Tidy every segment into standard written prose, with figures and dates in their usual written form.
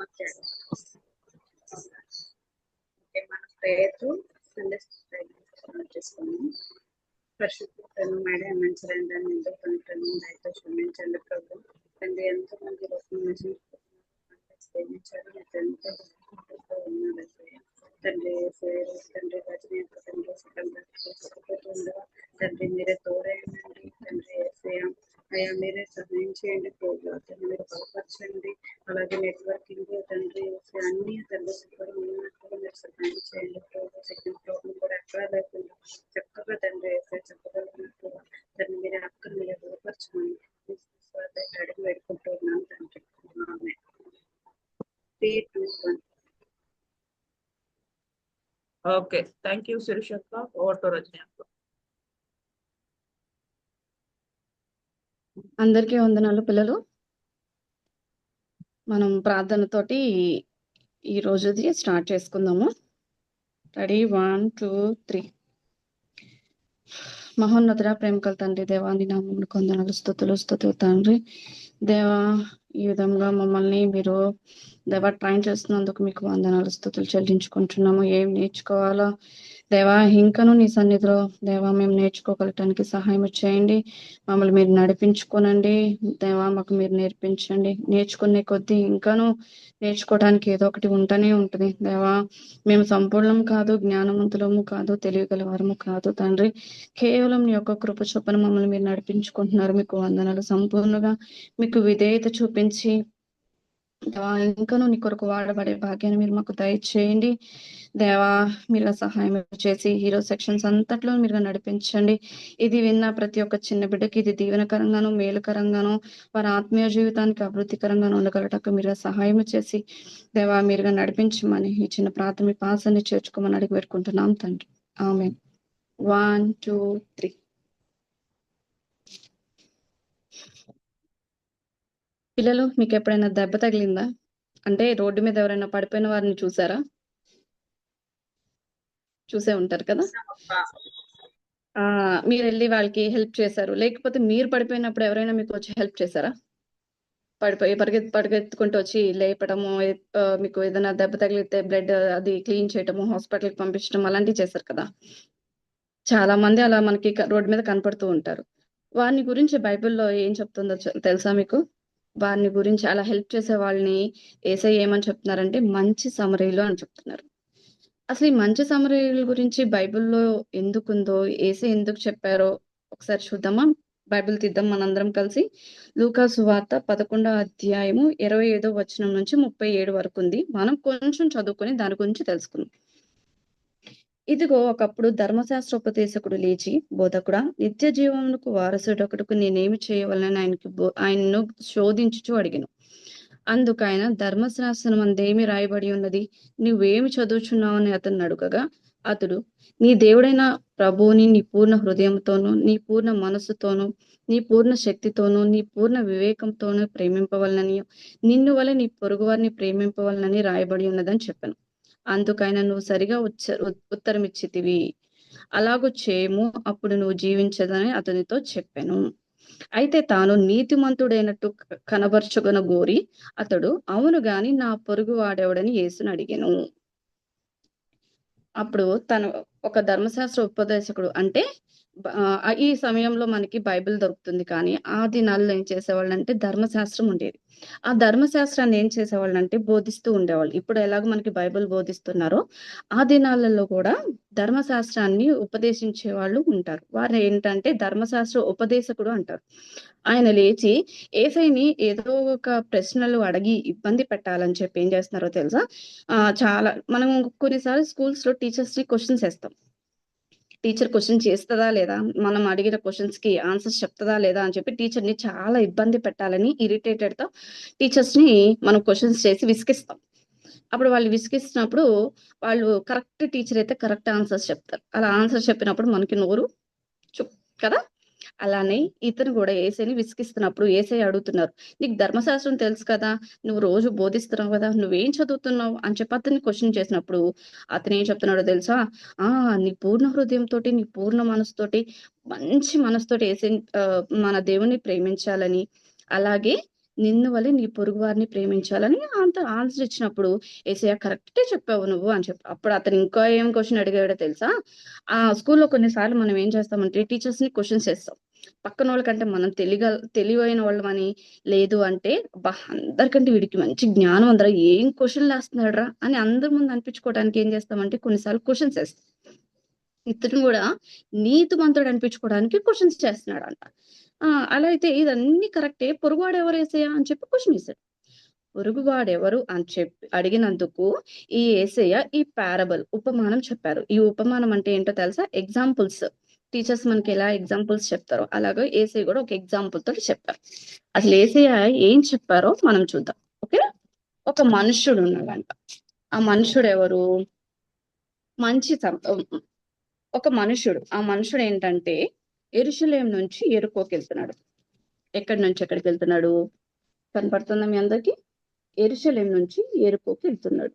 Okay. Okay. మన prayer Sunday start చేసుకున్నాం. పరిశుద్ధ మేడం మంచిర్యాల ఎందుకు కొంటాను అయితే క్షమించండి ప్రభు. తండ్రి ఎంతమంది ప్రేమించారు ఎంతో ఉన్నారు తండ్రి తండ్రి రజనీ తండ్రి ఉండగా తండ్రి మీరే తోడైందండి తండ్రి అయ్యా మీరే సహాయం చేయండి ప్రోగ్రామ్ తండ్రి మీరు బలపరచండి. అలాగే నెట్వర్కింగ్ తండ్రి అన్ని తండ్రి ఉన్నట్టుగా మీరు సహాయం చేయండి ప్రోగ్రామ్ సెకండ్ ప్రోగ్రామ్ కూడా ఎక్కడా లేకుండా చక్కగా తండ్రి చక్కగా ఉన్నట్టుగా తండ్రి మీరే అక్కడ మీరే బలపరచమని అడిగి పెట్టుకుంటున్నాను తండ్రి. 3, 2, 1. ఓకే, థ్యాంక్ యూ శిరీష్ అక్క. ఓవర్ టు రజనీ అక్క. అందరికీ వందనాలు పిల్లలు. మనం ప్రార్థనతోటి ఈ రోజుది స్టార్ట్ చేసుకుందాము. రెడీ 1, 2, 3. మహోన్నతుడ ప్రేమకల తండ్రి దేవాని నామములు కొందనాలు స్తుతులు తండ్రి దేవా. ఈ విధంగా మమ్మల్ని మీరు దేవా ట్రైన్ చేస్తున్నందుకు మీకు వందనాలు స్తుతులు చెల్లించుకుంటున్నాము. ఏం నేర్చుకోవాలో దేవా ఇంకను నీ సన్నిధిలో దేవా మేము నేర్చుకోగలటానికి సహాయం చేయండి. మమ్మల్ని మీరు నడిపించుకోనండి దేవా. మాకు మీరు నేర్పించండి. నేర్చుకునే కొద్దీ ఇంకాను నేర్చుకోవడానికి ఏదో ఒకటి ఉంటూనే ఉంటుంది దేవా. మేము సంపూర్ణం కాదు, జ్ఞానవంతులము కాదు, తెలియగలవారము కాదు తండ్రి. కేవలం నీ యొక్క కృప చొప్పున మమ్మల్ని మీరు నడిపించుకుంటున్నారు. మీకు వందనాలు. సంపూర్ణంగా మీకు విధేయత చూపించి దేవా ఇంకను నీ కొరకు వాడబడే భాగ్యాన్ని మీరు మాకు దయచేయండి దేవా. మీరు సహాయం చేసి హీరో సెక్షన్స్ అంతట్లో మీరు నడిపించండి. ఇది విన్న ప్రతి ఒక్క చిన్న బిడ్డకి ఇది దీవెనకరంగాను మేలుకరంగాను వారి ఆత్మీయ జీవితానికి అభివృద్ధికరంగాను ఉండగలటకు మీరు సహాయం చేసి దేవా మీరుగా నడిపించమని ఈ చిన్న ప్రాథమిక పాసాన్ని చేర్చుకోమని అడిగి పెట్టుకుంటున్నాం తండ్రి. ఆమేన్. 1, 2, 3. పిల్లలు మీకు ఎప్పుడైనా దెబ్బ తగిలిందా? అంటే రోడ్డు మీద ఎవరైనా పడిపోయిన వారిని చూసారా? చూసే ఉంటారు కదా. మీరు వెళ్ళి వాళ్ళకి హెల్ప్ చేశారు, లేకపోతే మీరు పడిపోయినప్పుడు ఎవరైనా మీకు వచ్చి హెల్ప్ చేశారా? పడిపోయి పరిగెత్తుకుంటూ వచ్చి లేపడము, మీకు ఏదైనా దెబ్బ తగిలితే బ్లడ్ అది క్లీన్ చేయటము, హాస్పిటల్కి పంపించడం అలాంటివి చేశారు కదా. చాలా మంది అలా మనకి రోడ్డు మీద కనపడుతూ ఉంటారు. వారిని గురించి బైబిల్లో ఏం చెప్తుందో తెలుసా మీకు? వారిని గురించి అలా హెల్ప్ చేసే వాళ్ళని యేసయ్య ఏమని చెప్తున్నారంటే మంచి సమరయులు అని చెప్తున్నారు. అసలు ఈ మంచి సమరయుల గురించి బైబిల్లో ఎందుకుందో, యేసయ్య ఎందుకు చెప్పారో ఒకసారి చూద్దామా? బైబిల్ తీద్దాం మనందరం కలిసి. లూకా సువార్త 11వ అధ్యాయము 25వ వచనం నుంచి 37 వరకు ఉంది. మనం కొంచెం చదువుకొని దాని గురించి తెలుసుకుందాం. ఇదిగో ఒకప్పుడు ధర్మశాస్త్రోపదేశకుడు లేచి, బోధకుడా, నిత్య జీవమునకు వారసుడొకడుకు నేనేమి చేయవలనని ఆయన్ను శోధించుచు అడిగెను. అందుకు ఆయన, ధర్మశాస్త్రం అందేమి రాయబడి ఉన్నది, నువ్వేమి చదువుచున్నావు అని అతన్ని అడుగగా, అతడు, నీ దేవుడైన ప్రభువుని నీ పూర్ణ హృదయంతోనూ, నీ పూర్ణ మనస్సుతోనూ, నీ పూర్ణ శక్తితోనూ, నీ పూర్ణ వివేకంతోనూ ప్రేమింపవలనని, నిన్ను వలె నీ పొరుగువారిని ప్రేమింపవలనని రాయబడి ఉన్నదని చెప్పాను. అందుకైనా నువ్వు సరిగా ఉత్తరం ఇచ్చితివి, అలాగూ చేయము, అప్పుడు నువ్వు జీవించదని అతనితో చెప్పాను. అయితే తాను నీతిమంతుడైనట్టు కనబరుచుకొన గోరి అతడు, అవును గాని నా పొరుగు వాడెవడని యేసుని అడిగాను. అప్పుడు తను ఒక ధర్మశాస్త్ర ఉపదేశకుడు, అంటే ఈ సమయంలో మనకి బైబిల్ దొరుకుతుంది, కానీ ఆ దినాల్లో ఏం చేసేవాళ్ళు అంటే ధర్మశాస్త్రం ఉండేది. ఆ ధర్మశాస్త్రాన్ని ఏం చేసేవాళ్ళు అంటే బోధిస్తూ ఉండేవాళ్ళు. ఇప్పుడు ఎలాగో మనకి బైబిల్ బోధిస్తున్నారో ఆ దినాలలో కూడా ధర్మశాస్త్రాన్ని ఉపదేశించే వాళ్ళు ఉంటారు. వారు ఏంటంటే ధర్మశాస్త్ర ఉపదేశకుడు అంటారు. ఆయన లేచి యేసయ్యని ఏదో ఒక ప్రశ్నలు అడిగి ఇబ్బంది పెట్టాలని చెప్పి ఏం చేస్తున్నారో తెలుసా? చాలా మనం కొన్నిసార్లు స్కూల్స్ లో టీచర్స్ ని క్వశ్చన్స్ వేస్తాం. టీచర్ క్వశ్చన్ చేస్తుందా లేదా, మనం అడిగిన క్వశ్చన్స్ కి ఆన్సర్స్ చెప్తుందా లేదా అని చెప్పి టీచర్ ని చాలా ఇబ్బంది పెట్టాలని ఇరిటేటెడ్ తో టీచర్స్ ని మనం క్వశ్చన్స్ చేసి విసిగిస్తాం. అప్పుడు వాళ్ళు విసిగిస్తున్నప్పుడు వాళ్ళు కరెక్ట్ టీచర్ అయితే కరెక్ట్ ఆన్సర్స్ చెప్తారు. అలా ఆన్సర్స్ చెప్పినప్పుడు మనకి నోరు చుప్ కదా. అలానే ఇతను కూడా యేసయ్యని విసిగిస్తున్నప్పుడు యేసయ్య అడుగుతున్నారు, నీకు ధర్మశాస్త్రం తెలుసు కదా, నువ్వు రోజు బోధిస్తున్నావు కదా, నువ్వేం చదువుతున్నావు అని చెప్పి అతన్ని క్వశ్చన్ చేసినప్పుడు అతను ఏం చెప్తున్నాడో తెలుసా? నీ పూర్ణ హృదయంతో, నీ పూర్ణ మనసుతోటి, మంచి మనసుతోటి మన దేవుని ప్రేమించాలని, అలాగే నిన్ను వలె నీ పొరుగు వారిని ప్రేమించాలని అంత ఆన్సర్ ఇచ్చినప్పుడు ఏసయ్య కరెక్టే చెప్పావు నువ్వు అని చెప్పి అప్పుడు అతను ఇంకా ఏం క్వశ్చన్ అడిగాడో తెలుసా? ఆ స్కూల్లో కొన్నిసార్లు మనం ఏం చేస్తామంటే టీచర్స్ ని క్వశ్చన్స్ చేస్తాం. పక్కన వాళ్ళకంటే మనం తెలివైన వాళ్ళమని, లేదు అంటే అబ్బా అందరికంటే వీడికి మంచి జ్ఞానం ఉందిరా, ఏం క్వశ్చన్లు వేస్తున్నాడు రా అని అందరి ముందు అనిపించుకోవడానికి ఏం చేస్తామంటే కొన్నిసార్లు క్వశ్చన్స్ వేస్తాం. ఇతను కూడా నీతిమంతుడు అనిపించుకోవడానికి క్వశ్చన్స్ చేస్తున్నాడంట. అలా అయితే ఇదన్నీ కరెక్టే, పొరుగువాడు ఎవరు యేసయ్య అని చెప్పి క్వశ్చన్ వేశాడు. పొరుగువాడెవరు అని చెప్పి అడిగినందుకు ఈ యేసయ్య ఈ పారబుల్ ఉపమానం చెప్పారు. ఈ ఉపమానం అంటే ఏంటో తెలుసా? ఎగ్జాంపుల్స్. టీచర్స్ మనకి ఎలా ఎగ్జాంపుల్స్ చెప్తారో అలాగే యేసయ్య కూడా ఒక ఎగ్జాంపుల్ తోటి చెప్పారు. అసలు యేసయ్య ఏం చెప్పారో మనం చూద్దాం. ఓకే, ఒక మనుష్యుడు ఉన్నాడంట. ఆ మనుష్యుడు ఎవరు? మంచి ఒక మనుష్యుడు. ఆ మనుషుడు ఏంటంటే యెరూషలేము నుంచి యెరికోకి వెళ్తున్నాడు. ఎక్కడి నుంచి ఎక్కడికి వెళ్తున్నాడు కనపడుతుందా మీ అందరికి? యెరూషలేము నుంచి యెరికోకి వెళ్తున్నాడు.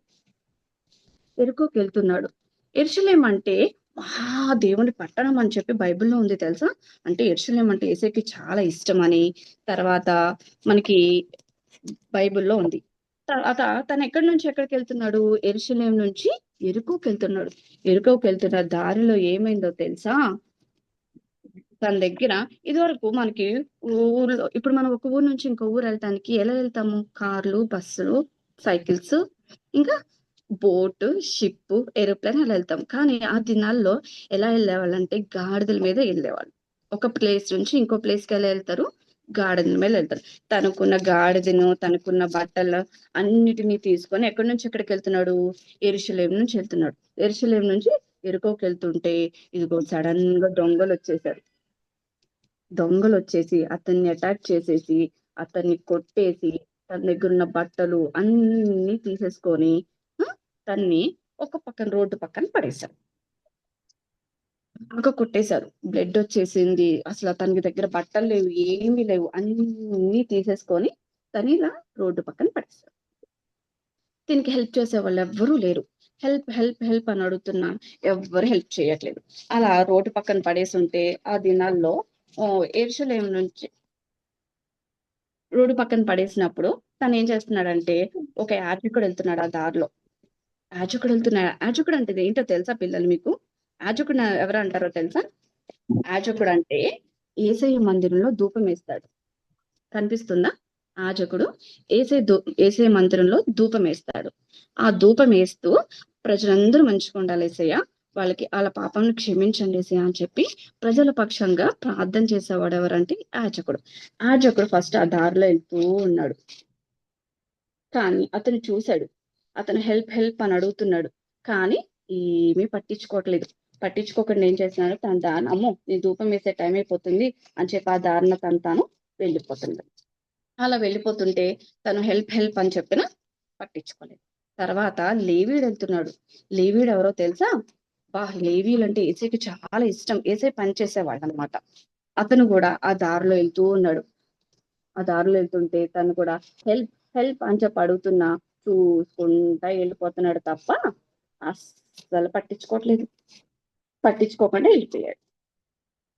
యెరికోకి వెళ్తున్నాడు. యెరూషలేం అంటే మహా దేవుని పట్టణం అని చెప్పి బైబిల్లో ఉంది తెలుసా? అంటే యెరూషలేం అంటే యేసయ్యకి చాలా ఇష్టం అని తర్వాత మనకి బైబిల్లో ఉంది. తర్వాత తను ఎక్కడి నుంచి ఎక్కడికి వెళ్తున్నాడు? యెరూషలేం నుంచి యెరికోకి వెళ్తున్నాడు. యెరికోకి వెళ్తున్న దారిలో ఏమైందో తెలుసా? తన దగ్గర ఇదివరకు మనకి ఊర్లో ఇప్పుడు మనం ఒక ఊరు నుంచి ఇంకో ఊరు వెళ్తానికి ఎలా వెళ్తాము? కార్లు, బస్సులు, సైకిల్స్, ఇంకా బోట్, షిప్, ఏరోప్లేన్ అలా వెళ్తాం. కానీ ఆ దినాల్లో ఎలా వెళ్ళేవాళ్ళంటే గాడిదల మీద వెళ్ళేవాళ్ళు. ఒక ప్లేస్ నుంచి ఇంకో ప్లేస్కి ఎలా వెళ్తారు? గాడిదల మీద వెళ్తారు. తనకున్న గాడిదను, తనకున్న బట్టలు అన్నిటినీ తీసుకొని ఎక్కడి నుంచి ఎక్కడికి వెళ్తున్నాడు? యెరూషలేం నుంచి వెళ్తున్నాడు. యెరూషలేం నుంచి యెరికోకి వెళ్తుంటే ఇదిగో సడన్ గా దొంగలు వచ్చేసి అతన్ని అటాక్ చేసేసి అతన్ని కొట్టేసి తన దగ్గర ఉన్న బట్టలు అన్ని తీసేసుకొని తన్ని ఒక పక్కన రోడ్డు పక్కన పడేశారు. బాగా కొట్టేశారు. బ్లడ్ వచ్చేసింది. అసలు తనకి దగ్గర బట్టలు లేవు, ఏమీ లేవు, అన్ని తీసేసుకొని తను ఇలా రోడ్డు పక్కన పడేశారు. దీనికి హెల్ప్ చేసే వాళ్ళు ఎవ్వరూ లేరు. హెల్ప్ హెల్ప్ హెల్ప్ అని అడుగుతున్నా ఎవ్వరు హెల్ప్ చేయట్లేదు. అలా రోడ్డు పక్కన పడేసి ఉంటే ఆ దినాల్లో యెరూషలేం నుంచి రోడ్డు పక్కన పడేసినప్పుడు తను ఏం చేస్తున్నాడంటే ఒక యాజకుడు వెళ్తున్నాడు ఆ దారిలో. యాజకుడు అంటే ఏంటో తెలుసా పిల్లలు మీకు? యాజకుడు ఎవరు అంటారో తెలుసా? యాజకుడు అంటే యేసయ్య మందిరంలో ధూపం వేస్తాడు. కనిపిస్తుందా? యాజకుడు యేసయ్య మందిరంలో ధూపం వేస్తాడు. ఆ ధూపం వేస్తూ ప్రజలందరూ మంచిగా ఉండాలి యేసయ్య, వాళ్ళకి వాళ్ళ పాపం క్షమించండి యేసయ్య అని చెప్పి ప్రజల పక్షంగా ప్రార్థన చేసేవాడు ఎవరంటే యాజకుడు ఫస్ట్ ఆ దారిలో వెళ్తూ ఉన్నాడు. కానీ అతను చూశాడు, అతను హెల్ప్ అని అడుగుతున్నాడు, కానీ ఏమీ పట్టించుకోవట్లేదు. పట్టించుకోకుండా ఏం చేస్తున్నాడు? తన దారి అమ్మో నేను ధూపం వేసే టైం అయిపోతుంది అని చెప్పి ఆ దారిన తాను వెళ్ళిపోతున్నాడు. అలా వెళ్ళిపోతుంటే తను హెల్ప్ అని చెప్పిన పట్టించుకోలేదు. తర్వాత లేవీడు వెళ్తున్నాడు. లేవీడు ఎవరో తెలుసా? లేవీలు అంటే యేసయ్యకి చాలా ఇష్టం. యేసయ్య పని చేసేవాడు అనమాట. అతను కూడా ఆ దారిలో వెళ్తూ ఉన్నాడు. ఆ దారిలో వెళ్తుంటే తను కూడా హెల్ప్ అని చెప్పి అడుగుతున్నా చూసుకుంటా వెళ్ళిపోతున్నాడు తప్ప అస్సలు పట్టించుకోకుండా వెళ్ళిపోయాడు.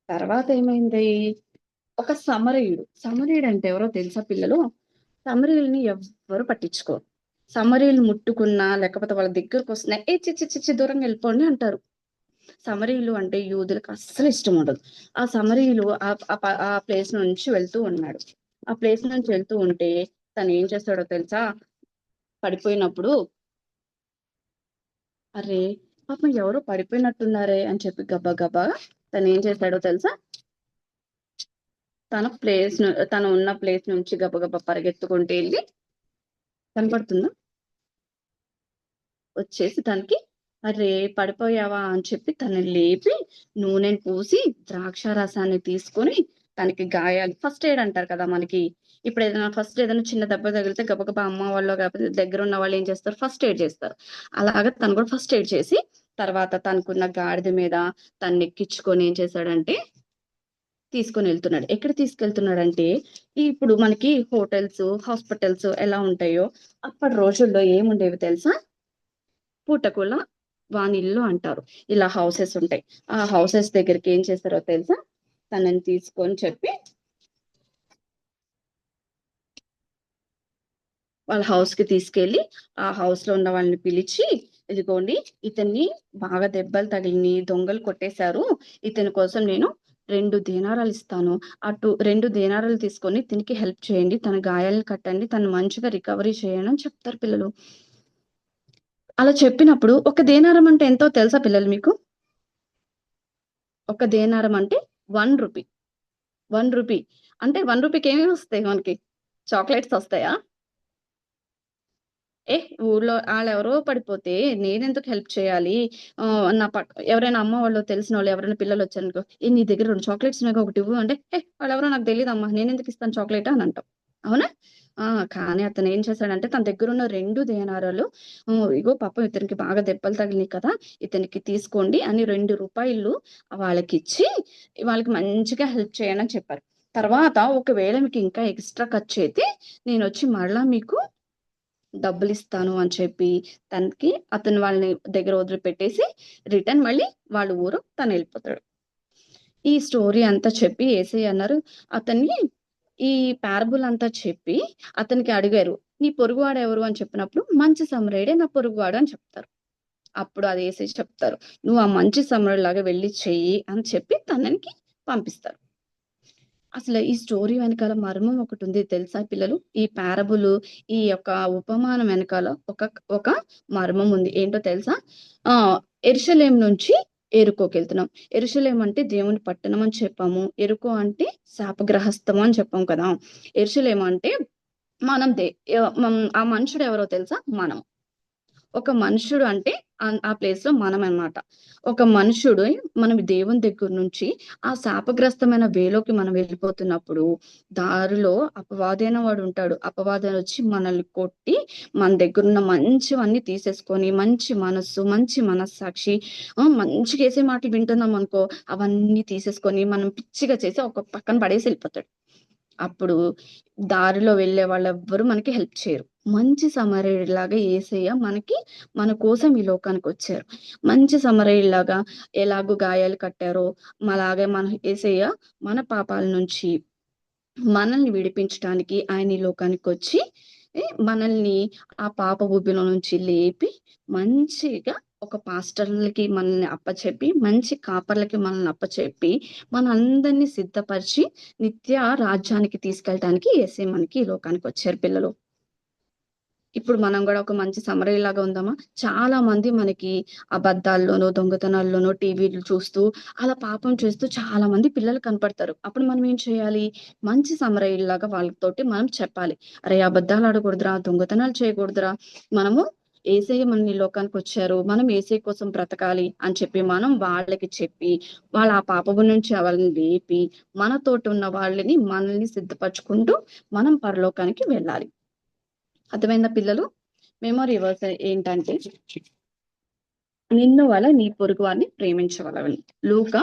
తర్వాత ఏమైంది? ఒక సమరయుడు అంటే ఎవరో తెలుసా పిల్లలు? సమరయుల్ని ఎవ్వరు పట్టించుకోరు. సమరయులు ముట్టుకున్నా లేకపోతే వాళ్ళ దగ్గరకు వస్తున్నా చిచ్చి దూరంగా వెళ్ళిపోండి అంటారు. సమరయులు అంటే యూదులకు అస్సలు ఇష్టం ఉండదు. ఆ సమరయులు ఆ ప్లేస్ నుంచి వెళ్తూ ఉన్నాడు. ఆ ప్లేస్ నుంచి వెళ్తూ ఉంటే తను ఏం చేస్తాడో తెలుసా? పడిపోయినప్పుడు అరే పాపం ఎవరో పడిపోయినట్టున్నారే అని చెప్పి గబా తను ఏం చేశాడో తెలుసా? తను ఉన్న ప్లేస్ నుంచి గబగబా పరిగెత్తుకుంటూ వెళ్ళి కనపడుతుందా వచ్చేసి తనకి అరే పడిపోయావా అని చెప్పి తను లేపి నూనెని పూసి ద్రాక్ష రసాన్ని తీసుకొని తనకి గాయాలు ఫస్ట్ ఎయిడ్ అంటారు కదా మనకి. ఇప్పుడు ఏదైనా చిన్న దెబ్బ తగిలితే గబగబా అమ్మ వాళ్ళు కాకపోతే దగ్గర ఉన్న వాళ్ళు ఏం చేస్తారు? ఫస్ట్ ఎయిడ్ చేస్తారు. అలాగా తను కూడా ఫస్ట్ ఎయిడ్ చేసి తర్వాత తనకున్న గాడిద మీద తను ఎక్కించుకొని ఏం చేశాడంటే తీసుకొని వెళ్తున్నాడు. ఎక్కడ తీసుకెళ్తున్నాడంటే ఇప్పుడు మనకి హోటల్స్, హాస్పిటల్స్ ఎలా ఉంటాయో అప్పటి రోజుల్లో ఏముండేవి తెలుసా? పూటకూల వానిల్లు అంటారు. ఇలా హౌసెస్ ఉంటాయి. ఆ హౌసెస్ దగ్గరికి ఏం చేస్తారో తెలుసా? తనని తీసుకొని చెప్పి వాళ్ళ హౌస్కి తీసుకెళ్ళి ఆ హౌస్లో ఉన్న వాళ్ళని పిలిచి, ఇదిగోండి ఇతన్ని బాగా దెబ్బలు తగిలిని దొంగలు కొట్టేశారు, ఇతని కోసం నేను 2 దీనారాలు ఇస్తాను, అటు 2 దీనారాలు తీసుకొని దీనికి హెల్ప్ చేయండి, తన గాయాలను కట్టండి, తను మంచిగా రికవరీ చేయండి అని చెప్తారు పిల్లలు. అలా చెప్పినప్పుడు 1 దీనారం అంటే ఎంతో తెలుసా పిల్లలు మీకు? 1 దీనారం అంటే 1 రూపీ. 1 రూపీ అంటే 1 రూపీకి ఏమేమి వస్తాయి మనకి? చాక్లెట్స్ వస్తాయా? ఊర్లో ఆళ్ళెవరో పడిపోతే నేనెందుకు హెల్ప్ చేయాలి? నా ఎవరైనా అమ్మ వాళ్ళు తెలిసిన వాళ్ళు ఎవరైనా పిల్లలొచ్చారనుకో, నీ దగ్గర 2 చాక్లెట్స్ ఉన్నాయిగా ఒకటివ్వు అంటే, వాళ్ళెవరో నాకు తెలీదమ్మా, నేనెందుకు ఇస్తాను చాక్లెట్ అని అంటాం. అవునా? కానీ అతనేం చేశాడంటే తన దగ్గరున్న 2 దీనారాలు, ఇగో పాపం ఇతనికి బాగా దెబ్బలు తగిలినియి కదా! ఇతనికి తీసుకోండి అని రూ. 2 వాళ్ళకిచ్చి, వాళ్ళకి మంచిగా హెల్ప్ చేయండి అని చెప్పారు. తర్వాత ఒకవేళ మీకు ఇంకా ఎక్స్‌ట్రా ఖర్చయితే నేనొచ్చి మరలా మీకు డబ్బులిస్తాను అని చెప్పి అతను వాళ్ళని దగ్గర వదిలిపెట్టేసి రిటర్న్ మళ్ళీ వాళ్ళ ఊరు తనెళ్ళిపోతాడు. ఈ స్టోరీ అంతా చెప్పి యేసయ్య అన్నారు, అతన్ని ఈ పారబుల్ అంతా చెప్పి అతనికి అడిగారు, "నీ పొరుగువాడు ఎవరు?" అని చెప్పినప్పుడు, "మంచి సమరయుడే నా పొరుగువాడు" అని చెప్తారు. అప్పుడు అది యేసయ్య చెప్తారు, "నువ్వు ఆ మంచి సమరయుడిలాగా వెళ్లి చెయ్యి" అని చెప్పి తననికి పంపిస్తారు. అసలు ఈ స్టోరీ వెనకాల మర్మం ఒకటుంది తెలుసా పిల్లలు? ఈ పారబులు, ఈ యొక్క ఉపమానం వెనకాల ఒక మర్మం ఉంది. ఏంటో తెలుసా? యెరూషలేము నుంచి యెరికోకెళ్తున్నాం. యెరూషలేము అంటే దేవుని పట్టణం అని చెప్పాము. యెరికో అంటే శాపగ్రహస్థం అని చెప్పాం కదా! యెరూషలేము అంటే మనం ఆ మనుషుడు ఎవరో తెలుసా? మనం. ఒక మనుషుడు అంటే ఆ ప్లేస్‌లో మనమనమాట. ఒక మనుషుడు మనం దేవుని దగ్గర నుంచి ఆ శాపగ్రస్తమైన వేలోకి మనం వెళ్ళిపోతున్నప్పుడు, దారిలో అపవాదైన వాడుంటాడు. అపవాదనొచ్చి మనల్ని కొట్టి, మన దగ్గరున్న మంచివన్నీ తీసేసుకొని, మంచి మనస్సు, మంచి మనస్సాక్షి, మంచిగేసే మాటలు వింటున్నామనుకో, అవన్నీ తీసేసుకొని, మనం పిచ్చిగా చేసి ఒక పక్కన పడేసి ఎళ్ళిపోతాడు. అప్పుడు దారిలో వెళ్ళే వాళ్ళెవ్వరూ మనకి హెల్ప్ చేయరు. మంచి సమరయుడిలాగా యేసయ్య మన కోసం ఈ లోకానికొచ్చారు. మంచి సమరయుడిలాగా ఎలాగో గాయాలు కట్టారో, అలాగే మన యేసయ్య మన పాపాల నుంచి మనల్ని విడిపించటానికి ఆయన ఈ లోకానికొచ్చి, మనల్ని ఆ పాప ఊబిలో నుంచి లేపి, మంచిగా ఒక పాస్టర్‌లకి మనల్ని అప్పచెప్పి, మంచి కాపర్లకి మనల్ని అప్పచెప్పి, మనందరిని సిద్ధపరిచి, నిత్య రాజ్యానికి తీసుకెళ్ళటానికి యేసయ్య మనకి ఈ లోకానికొచ్చారు పిల్లలు. ఇప్పుడు మనం గూడా ఒక మంచి సమరయుల్లాగా ఉందామా? చాలా మంది మనకి అబద్ధాల్లోనో, దొంగతనాల్లోనో, టీవీలు చూస్తూ, అలా పాపం చేస్తూ చాలా మంది పిల్లలు కనపడతారు. అప్పుడు మనం ఏం చేయాలి? మంచి సమరయుల్లాగా వాళ్ళతోటి మనం చెప్పాలి. "అరే! అబద్ధాలు ఆడకూడదురా, దొంగతనాలు చేయకూడదురా. మనము యేసయ్య మన ఈ లోకానికొచ్చారు. మనం యేసయ్య కోసం బ్రతకాలి" అని చెప్పి మనం వాళ్ళకి చెప్పి, వాళ్ళ ఆ పాపపు నుంచి వాళ్ళని లేపి, మనతోటున్న వాళ్ళని మనల్ని సిద్ధపరచుకుంటూ మనం పరలోకానికి వెళ్ళాలి. అర్థమైందా పిల్లలు? మెమరీ వర్స్ ఏంటంటే, నిన్ను వలె నీ పొరుగువారిని ప్రేమించవలెను. లూకా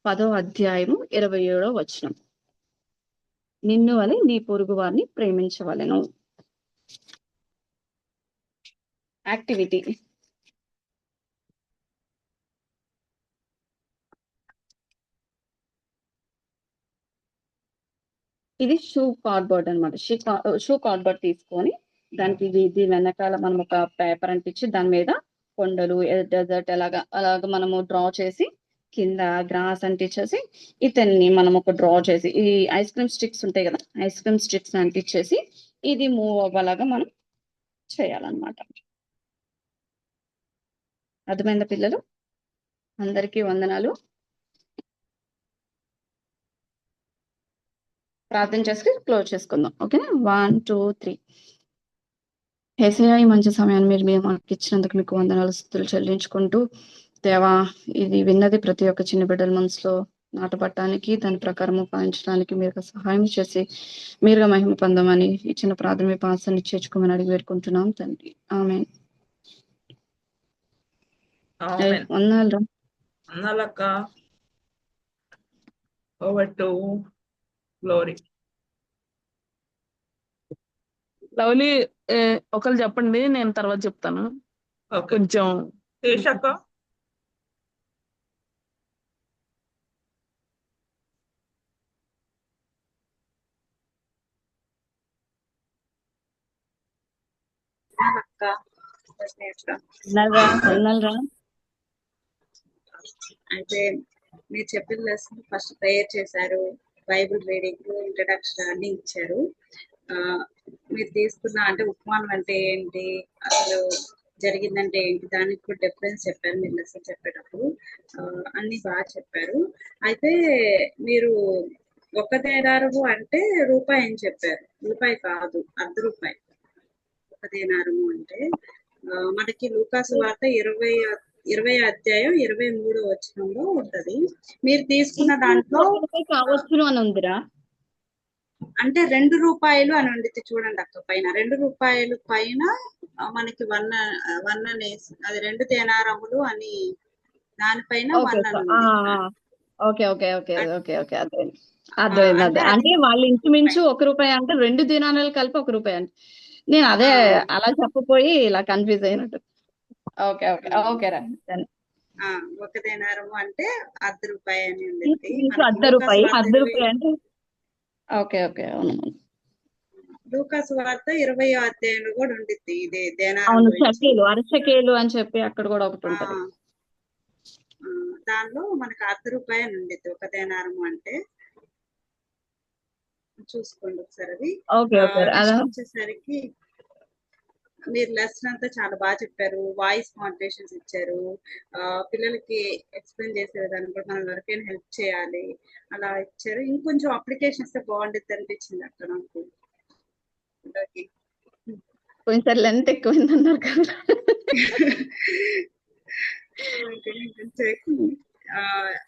10వ అధ్యాయము 27వ వచనం. నిన్ను వలె నీ పొరుగువారిని ప్రేమించవలెను. యాక్టివిటీ. ఇది షూ కార్డ్‌బోర్డ్ అన్నమాట. షూ కార్డ్‌బోర్డ్ తీసుకొని దానికి దీని వెనకాల మనం ఒక పేపర్ అంటించి దాని మీద కొండలు, డెజర్ట్ అలాగా మనము డ్రా చేసి కింద గ్రాస్ అంటించేసి ఇతన్ని మనం ఒక డ్రా చేసి ఈ ఐస్ క్రీమ్ స్టిక్స్ ఉంటాయి గదా! ఐస్ క్రీమ్ స్టిక్స్ అంటించేసి ఇది మూవ్ అవ్వేలాగా మనం చేయాలన్నమాట. అర్థమైందా పిల్లలు? అందరికీ వందనాలు. ప్రార్థన చేసి క్లోజ్ చేసుకుందాం. ఓకేనా? 1, 2, 3. యేసయ్య ఈ మంచి సమయాన్ని మీరు మాకిచ్చినందుకు మీకు వందనాలు, స్తుతులు చెల్లించుకుంటూ, దేవా ఇది విన్నది ప్రతి ఒక్క చిన్న బిడ్డల మనసులో నాటపడటానికి, దాని ప్రకారము పాలించడానికి మీరు సహాయం చేసి, మీరుగా మహిమ పొందమని ఇచ్చిన ప్రార్థన మీ పాసాన్ని చేర్చుకోమని అడిగి వేడుకుంటున్నాం తండ్రి. ఆమేన్. ఆమేన్. వందనాలురా. వందనాలక్క. Over to glory. లవ్లీ, ఒకళ్ళు చెప్పండి, నేను తర్వాత చెప్తాను. ఓకే. కొంచెం శేషక్క. అక్క లక్ష్మి అక్క. ఉన్నారా అయితే మీరు చెప్పిన లెసన్ ఫస్ట్ ప్రేయర్ చేశారు, బైబిల్ రీడింగ్, ఇంట్రడక్షన్ అన్ని ఇచ్చారు. ఆ, మీరు తీసుకున్న అంటే ఉపమానం అంటే ఏంటి, అసలు జరిగిందంటే ఏంటి, దానికి కూడా డిఫరెన్స్ చెప్పారు మీరు లెసన్ చెప్పేటప్పుడు. అన్ని బాగా చెప్పారు. అయితే మీరు ఒక దేనారము అంటే రూపాయి అని చెప్పారు. రూపాయి కాదు, ₹1. ఒక దేనారము అంటే మనకి లూకాసు వార్త 20 అధ్యాయం 23 వచనంలో ఉంటది. మీరు తీసుకున్న దాంట్లో కావచ్చును అని ఉందిరా. అంటే ₹2 అని ఉండిద్ది చూడండి అక్క, పైన ₹2 పైన మనకి వన్ అనేసి అది 2 దేనారములు అని దానిపైన ఓకే 1 అని ఉంది. Okay okay okay at- okay okay అర్థమైంది ఆ, అర్థమైంది అంటే అర్థం అది అంటే వాళ్ళు ఇంచుమించు ₹1 అంటే 2 దినాలు కలిపి ₹1 అంటే నేను అదే ఆ, అలా చెప్పపోయి ఇలా కన్ఫ్యూజ్ అయినట్టు. ఓకే ఓకే ఓకే రా ఆ, ఒక దేనారము అంటే ₹1 అని ఉండిద్ది. ఇంచు మనకి లూకాసు వార్త ₹1 అంటే ఓకే ఓకే అవును లూకాసు వార్త 20 అధ్యాయంలో కూడా ఉండిద్ది ఇదే దేనారం అవును గురించి. షకేలు అరషకేలు అని చెప్పి అక్కడ కూడా ఒకటి ఆ, ఉంటది. దానిలో మనకి ₹1 అని ఉండిద్ది ఒక దేనారము అంటే. చూసుకోండి ఒకసారి అది. ఓకే ఓకే అదా నెక్స్ట్ వచ్చేసరికి మీరు లెసన్ అంతా చాలా బాగా చెప్పారు, వాయిస్ మోటివేషన్స్ ఇచ్చారు. పిల్లలకి ఎక్స్ప్లెయిన్ చేసే విధానం కూడా మనం ఎవరికైనా హెల్ప్ చేయాలి అలా ఇచ్చారు. ఇంకొంచెం అప్లికేషన్ ఇస్తే బాగుండిద్ది అనిపించింది అక్కడ నాకు. ఓకే. కొంచెం లెంత్ ఎక్కువైంది అన్నారు కదా.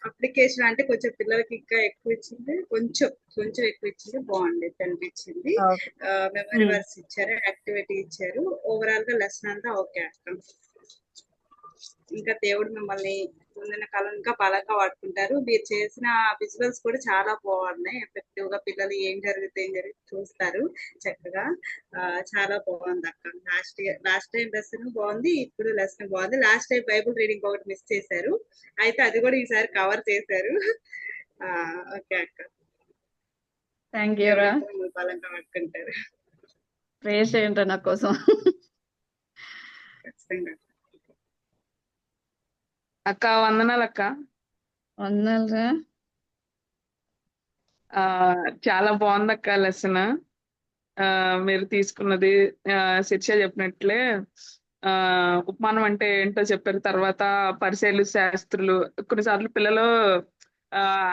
అప్లికేషన్ అంటే కొంచెం పిల్లలకి ఇంకా ఎక్కువ ఇచ్చింది, కొంచెం ఎక్కువ ఇచ్చింది బాగుండేది అనిపించింది. ఓకే. మెమరీ వర్క్స్ ఇచ్చారు, యాక్టివిటీ ఇచ్చారు. ఓవరాల్ గా లెసన్ అంతా ఓకే అక్క. ఇంకా దేవుడు మిమ్మల్ని ముందున్న కాలం ఇంకా బలంగా వాడుకుంటారు. మీరు చేసిన విజువల్స్ కూడా చాలా బాగున్నాయి. ఎఫెక్టివ్ గా పిల్లలు ఏం జరుగుతుంది చూస్తారు చక్కగా. చాలా బాగుంది అక్క. లాస్ట్ టైం లెసన్ బాగుంది, ఇప్పుడు లెసన్ బాగుంది. లాస్ట్ టైం బైబుల్ రీడింగ్ ఒకటి మిస్ చేశారు, అయితే అది కూడా ఈసారి కవర్ చేశారు. ఓకే అక్క. థ్యాంక్ యూ రా. దేవుడు మిమ్మల్ని బలంగా వాడుకుంటారు ప్రేయర్ చేయండి నా కోసం. ఖచ్చితంగా. అక్క వందనాలు అక్క. వందనాలు రా. ఆ చాలా బాగుంది అక్క లెసన్. మీరు తీసుకున్నది శిక్ష చెప్పినట్లే ఉపమానం అంటే ఏంటో చెప్పారు. తర్వాత పరిచయలు శాస్త్రులు, కొన్నిసార్లు పిల్లలు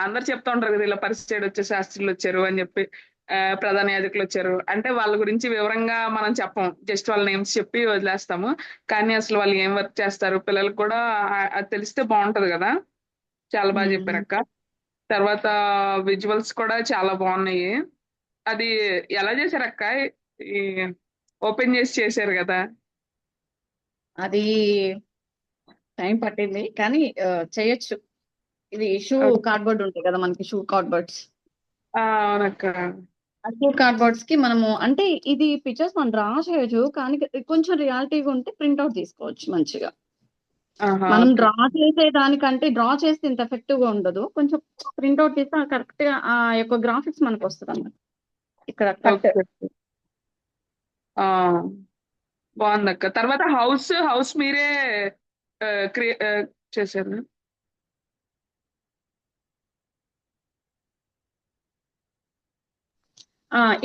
అందరు చెప్తా ఉంటారు కదా, ఇలా పరిచయుడు వచ్చే శాస్త్రులు వచ్చారు అని చెప్పి, ప్రధాన యాజకులు వచ్చారు అంటే వాళ్ళ గురించి వివరంగా మనం చెప్పం, జస్ట్ వాళ్ళ నేమ్స్ చెప్పి వదిలేస్తాము. కానీ అసలు వాళ్ళు ఏం వర్క్ చేస్తారు పిల్లలకు కూడా అది తెలిస్తే బాగుంటది కదా. చాలా బాగా చెప్పారు అక్క. తర్వాత విజువల్స్ కూడా చాలా బాగున్నాయి. అది ఎలా చేశారు అక్క? ఈ ఓపెన్ చేసి చేశారు కదా. అది టైం పట్టింది కానీ చేయొచ్చు. ఇది షూ కార్డ్బోర్డ్ ఉంటాయి కదా మనకి, షూ కార్డ్బోర్డ్స్. అవునక్క. ఆ షూ కార్డ్బోర్డ్స్ కి మనము అంటే ఇది పిక్చర్స్ మనం డ్రా చేయొచ్చు, కానీ కొంచెం రియాలిటీగా ఉంటే ప్రింట్అవుట్ తీసుకోవచ్చు మంచిగా. మనం డ్రా చేసే దానికంటే డ్రా చేస్తే ఇంత ఎఫెక్టివ్ గా ఉండదు, కొంచెం ప్రింట్అవుట్ తీస్తే కరెక్ట్ గా ఆ యొక్క గ్రాఫిక్స్ మనకు వస్తుంది అన్నమాట. ఇక్కడ కట్ బాగుంది అక్క. తర్వాత హౌస్ మీరే చేశారు.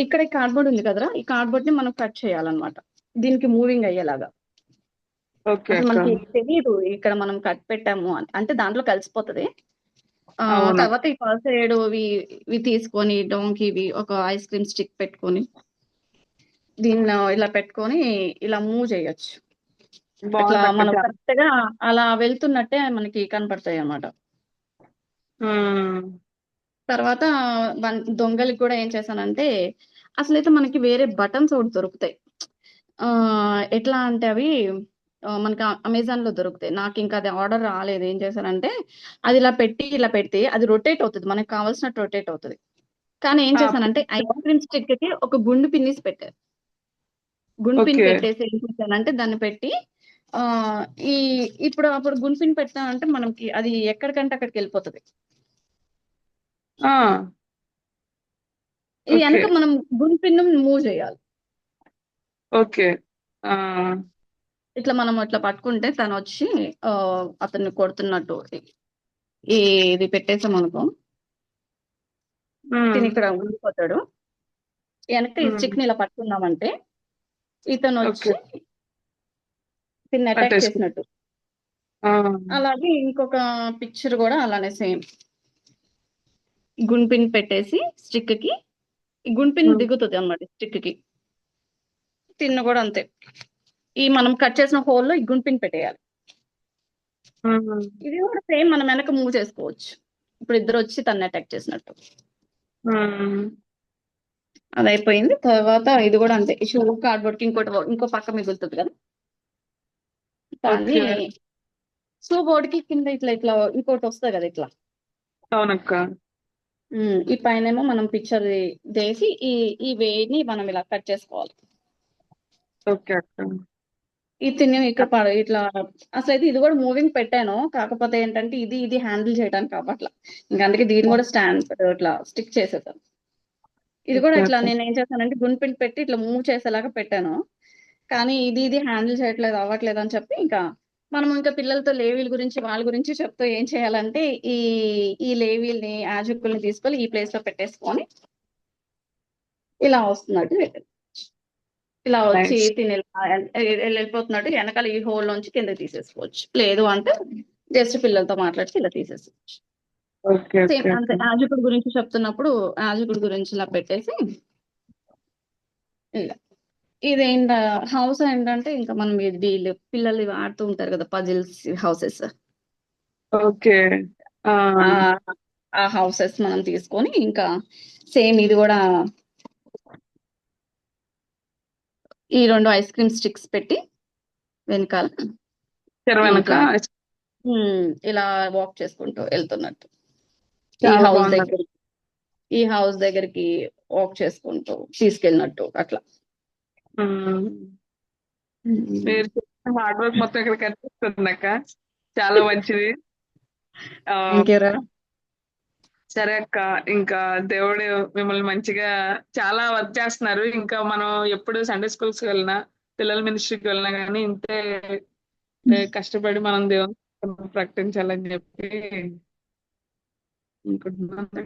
ఇక్కడ ఈ కార్డ్బోర్డ్ ఉంది కదరా, ఈ కార్డ్బోర్డ్ ని మనం కట్ చేయాలన్నమాట దీనికి మూవింగ్ అయ్యేలాగా. ఓకే అసలు అక్క. మనకి తెలియదు ఇక్కడ మనం కట్ పెట్టాము అంటే దాంట్లో కలిసిపోతుంది. అవును. తర్వాత ఈ పల్సేడు ఇవి తీసుకొని డోంకీవి ఒక ఐస్ క్రీమ్ స్టిక్ పెట్టుకొని దీన్ని ఇలా పెట్టుకొని ఇలా మూవ్ చేయొచ్చు. ఇట్లా బాగుంది మనం అక్క. కరెక్ట్ గా అలా వెళ్తున్నట్టే మనకి కనపడతాయి అన్నమాట. తర్వాత దొంగలకి కూడా ఏం చేశానంటే, అసలైతే మనకి వేరే బటన్స్ ఒకటి దొరుకుతాయి. ఎట్లా అంటే అవి మనకి అమెజాన్ లో దొరుకుతాయి. నాకు ఇంకా అది ఆర్డర్ రాలేదు. ఏం చేశానంటే అది ఇలా పెడితే అది రొటేట్ అవుతుంది, మనకి కావాల్సినట్టు రొటేట్ అవుతుంది. కానీ ఏం చేశానంటే ఐస్ క్రీమ్ స్టిక్ కి ఒక గుండు పిన్నిస్ పెట్టారు. గుండు పిన్ ఓకే. పెట్టేసి ఏం చేశానంటే దాన్ని పెట్టి అప్పుడు గుండు పిన్ పెట్టామంటే మనకి అది ఎక్కడికంటే అక్కడికి వెళ్ళిపోతుంది. ఇది ఓకే. వెనక మనం గుండు పిన్ మూవ్ చేయాలి. ఓకే. ఆ ఇట్లా మనం ఇట్లా పట్టుకుంటే తను వచ్చి అతన్ని కొడుతున్నట్టు ఈ ఇది పెట్టేసాం అనుకో, తిని ఇక్కడ ఉండిపోతాడు. వెనక ఈ స్టిక్ ని ఇలా పట్టుకున్నామంటే ఇతను ఓకే. వచ్చి తిని అటాక్ పట్టేసుకు చేసినట్టు. ఆ అలాగే ఇంకొక పిక్చర్ కూడా అలానే సేమ్. గుండ్పిన్ పెట్టేసి స్టిక్ కి ఈ గుండ్పిన్ దిగుతుంది అన్నమాట స్టిక్ కి. తిన్ను కూడా అంతే. ఈ మనం కట్ చేసిన హోల్ లో ఈ గుండ్పిన్ పెట్టేయాలి. ఇది కూడా సేమ్ మనం వెనక మూవ్ చేసుకోవచ్చు. ఇప్పుడు ఇద్దరు వచ్చి తను అటాక్ చేసినట్టు. అది అయిపోయింది. తర్వాత ఇది కూడా అంతే. షూ కార్డ్బోర్డ్ కి ఇంకో పక్క మిగులుతుంది కదా, దాన్ని ఓకే. షూ బోర్డ్ కి కింద ఇట్లా ఇట్లా ఇంకోటి వస్తుంది కదా ఇట్లా. అవునక్క. ఈ పైనేమో మనం పిక్చర్ వేసి ఈ వేని మనం ఇలా కట్ చేసుకోవాలి. ఓకే అక్క. ఈ తిని ఇక్కడ ఇట్లా అసలు అయితే ఇది కూడా మూవింగ్ పెట్టాను. కాకపోతే ఏంటంటే ఇది హ్యాండిల్ చేయడానికి అవ్వట్లా. ఇంకా అందుకే దీన్ని కూడా స్టాండ్ ఇట్లా స్టిక్ చేసేసాను. ఇది కూడా ఓకే ఇట్లా అక్క. నేను ఏం చేశానంటే గుండ్పిన్ పెట్టి ఇట్లా మూవ్ చేసేలాగా పెట్టాను. కానీ ఇది హ్యాండిల్ చేయట్లేదు, అవ్వట్లేదు అని చెప్పి ఇంకా మనం ఇంకా పిల్లలతో లేవీల గురించి వాళ్ళ గురించి చెప్తూ ఏం చేయాలంటే ఈ ఈ లేవీల్ని యాజకుల్ని తీసుకొని ఈ ప్లేస్ లో పెట్టేసుకొని ఇలా వస్తున్నట్టు పెట్టాను. ఇలా వచ్చి నైస్. తిని వెళ్ళిపోతున్నట్టు వెనకాల ఈ హోల్ నుంచి కింద తీసేసుకోవచ్చు. లేదు అంటే జస్ట్ పిల్లలతో మాట్లాడి ఇలా తీసేసుకోవచ్చు. ఓకే సేమ్ ఓకే అంతే. అక్క. యాజకుడి గురించి చెప్తున్నప్పుడు యాజకుడి గురించి ఇలా పెట్టేసి ఇలా ఇదేంట హౌస్ ఏంటంటే ఇంకా మనం వీళ్ళు పిల్లలు ఇవి ఆడుతూ ఉంటారు కదా పజిల్స్ హౌసెస్. ఓకే. ఆ ఆ హౌసెస్ మనం తీసుకొని ఇంకా సేమ్ ఇది కూడా ఈ 2 ఐస్ క్రీమ్ స్టిక్స్ పెట్టి వెనకాల వెనక ఇట్లా ఇలా వాక్ చేసుకుంటూ వెళ్తున్నట్టు ఈ చాలా హౌస్ బాగుంది అక్క. దగ్గరికి వాక్ చేసుకుంటూ తీసుకెళ్ళినట్టు అట్లా. మీరు చేసిన హార్డ్ వర్క్ మొత్తం ఇక్కడ కనిపిస్తుంది అక్క. చాలా మంచిది. ఆ ఇంకేరా సరే అక్క. ఇంకా దేవుడు మిమ్మల్ని మంచిగా చాలా వర్క్ చేస్తున్నారు. ఇంకా మనం ఎప్పుడు సండే స్కూల్స్ వెళ్ళినా పిల్లల మినిస్ట్రీకి వెళ్ళినా కానీ ఇంతే కష్టపడి మనం దేవుని ప్రకటించాలని చెప్పి అనుకుంటున్నాను.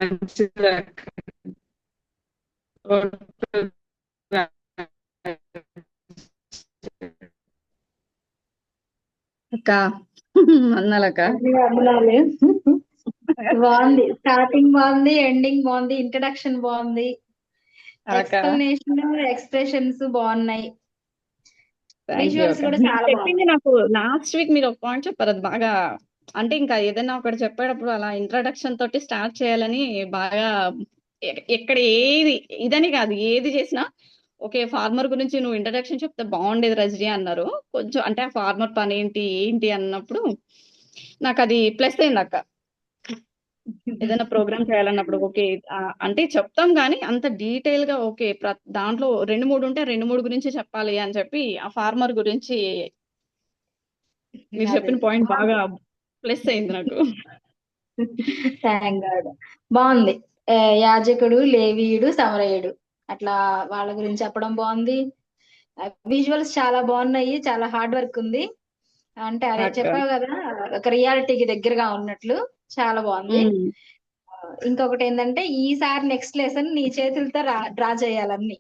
మంచిది అక్క. అక్క అన్నాలక్క. అభినాలి బాగుంది. స్టార్టింగ్ బాగుంది, ఎండింగ్ బాగుంది, ఇంట్రడక్షన్ బాగుంది, ఎక్స్ప్లెనేషన్ ఎక్స్ప్రెషన్స్ బాగున్నాయి, విజువల్స్ కూడా చాలా చెప్పింది బాగున్నాయి. నాకు లాస్ట్ వీక్ మీరు ఒక పాయింట్ చెప్పారు. అది బాగా అంటే ఇంకా ఏదైనా ఒకటి చెప్పేటప్పుడు అలా ఇంట్రడక్షన్ తోటి స్టార్ట్ చేయాలని బాగా ఎక్కడ ఏది ఇదని కాదు ఏది చేసినా ఓకే ఫార్మర్ గురించి నువ్వు ఇంట్రడక్షన్ చెప్తే బాగుండేది రజనీ అన్నారు. కొంచెం అంటే ఆ ఫార్మర్ పని ఏంటి అన్నప్పుడు నాకు అది ప్లస్ అయింది అక్క. ఏదైనా ప్రోగ్రామ్ చేయాలన్నప్పుడు ఓకే అంటే చెప్తాం కానీ అంత డీటెయిల్ గా ఓకే దాంట్లో 2-3 ఉంటే 2-3 గురించి చెప్పాలి అని చెప్పి ఆ ఫార్మర్ గురించి మీరు చెప్పిన పాయింట్ బాగా ప్లస్ అయింది నాకు. Thank God. బాగుంది. యాజకుడు, లేవీయుడు, సమరయుడు అట్లా వాళ్ళ గురించి చెప్పడం బాగుంది. విజువల్స్ చాలా బాగున్నాయి. చాలా హార్డ్ వర్క్ ఉంది. అంటే అదే అక్క. చెప్పావు కదా, ఒక రియాలిటీకి దగ్గరగా ఉన్నట్లు చాలా బాగుంది. ఇంకొకటి ఏంటంటే ఈసారి నెక్స్ట్ లెసన్ నీ చేతులతో డ్రా చేయాలన్నీ.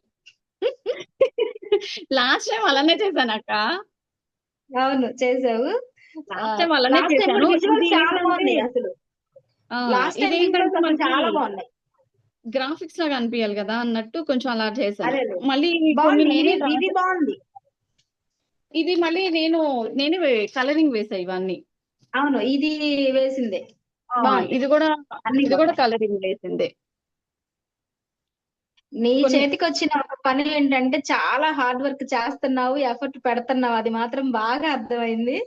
లాస్ట్ టైం అలానే చేశాను అక్క. అవును చేసావు. లాస్ట్ టైం అలానే లాస్ట్ టైం చేశాను. విజువల్స్ ఇది చాలా ఏంటంటే బాగున్నాయి. అసలు లాస్ట్ టైం విజువల్స్ అసలు చాలా బాగున్నాయి. గ్రాఫిక్స్ లాగా అనిపించాలి కదా అన్నట్టు కొంచెం అలా చేశాను. అదే మళ్ళీ కొన్ని బాగుంది. నేనే ఇది బాగుంది. ఇది మళ్ళీ నేనే కలరింగ్ వేసా ఇవన్నీ. అవును ఇది వేసిందే బాగుంది. ఇది కూడా అన్ని ఇది కూడా కలరింగ్ వేసిందే. నీ చేతికి వచ్చిన ఒక పని ఏంటంటే చాలా హార్డ్ వర్క్ చేస్తున్నావు, ఎఫర్ట్ పెడుతున్నావు, అది మాత్రం బాగా అర్థమైంది.